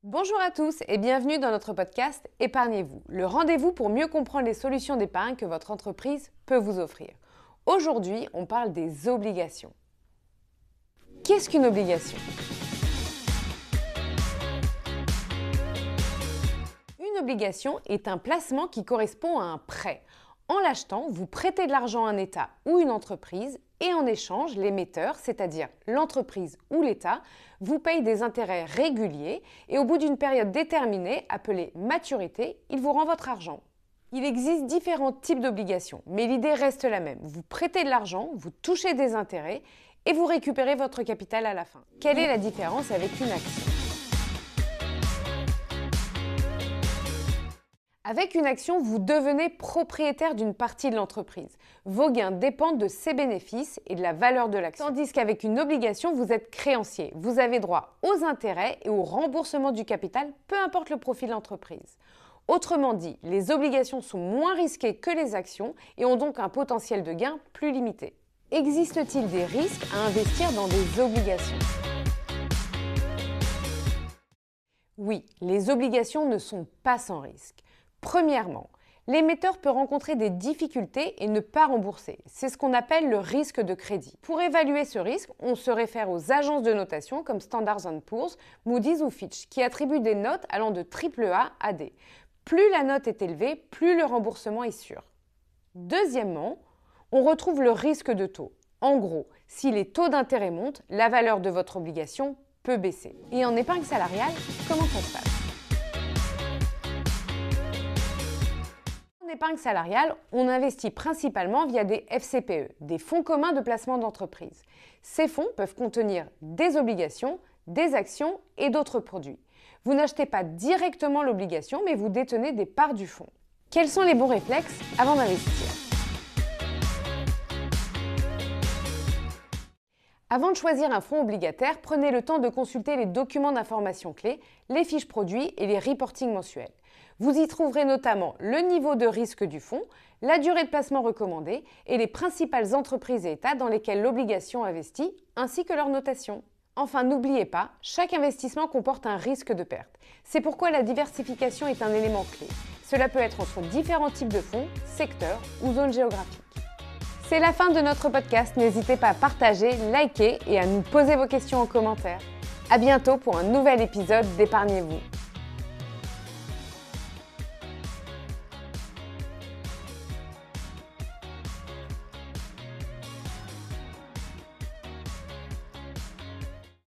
Bonjour à tous et bienvenue dans notre podcast Épargnez-vous, le rendez-vous pour mieux comprendre les solutions d'épargne que votre entreprise peut vous offrir. Aujourd'hui, on parle des obligations. Qu'est-ce qu'une obligation ? Une obligation est un placement qui correspond à un prêt. En l'achetant, vous prêtez de l'argent à un État ou une entreprise et en échange, l'émetteur, c'est-à-dire l'entreprise ou l'État, vous paye des intérêts réguliers et au bout d'une période déterminée, appelée maturité, il vous rend votre argent. Il existe différents types d'obligations, mais l'idée reste la même. Vous prêtez de l'argent, vous touchez des intérêts et vous récupérez votre capital à la fin. Quelle est la différence avec une action ? Avec une action, vous devenez propriétaire d'une partie de l'entreprise. Vos gains dépendent de ses bénéfices et de la valeur de l'action. Tandis qu'avec une obligation, vous êtes créancier. Vous avez droit aux intérêts et au remboursement du capital, peu importe le profit de l'entreprise. Autrement dit, les obligations sont moins risquées que les actions et ont donc un potentiel de gain plus limité. Existe-t-il des risques à investir dans des obligations ? Oui, les obligations ne sont pas sans risque. Premièrement, l'émetteur peut rencontrer des difficultés et ne pas rembourser. C'est ce qu'on appelle le risque de crédit. Pour évaluer ce risque, on se réfère aux agences de notation comme Standard & Poor's, Moody's ou Fitch, qui attribuent des notes allant de AAA à D. Plus la note est élevée, plus le remboursement est sûr. Deuxièmement, on retrouve le risque de taux. En gros, si les taux d'intérêt montent, la valeur de votre obligation peut baisser. Et en épargne salariale, comment ça se passe ? En épargne salariale, on investit principalement via des FCPE, des fonds communs de placement d'entreprise. Ces fonds peuvent contenir des obligations, des actions et d'autres produits. Vous n'achetez pas directement l'obligation, mais vous détenez des parts du fonds. Quels sont les bons réflexes avant d'investir ? Avant de choisir un fonds obligataire, prenez le temps de consulter les documents d'information clés, les fiches produits et les reportings mensuels. Vous y trouverez notamment le niveau de risque du fonds, la durée de placement recommandée et les principales entreprises et États dans lesquels l'obligation investit, ainsi que leur notation. Enfin, n'oubliez pas, chaque investissement comporte un risque de perte. C'est pourquoi la diversification est un élément clé. Cela peut être entre différents types de fonds, secteurs ou zones géographiques. C'est la fin de notre podcast. N'hésitez pas à partager, liker et à nous poser vos questions en commentaire. À bientôt pour un nouvel épisode d'Épargnez-vous.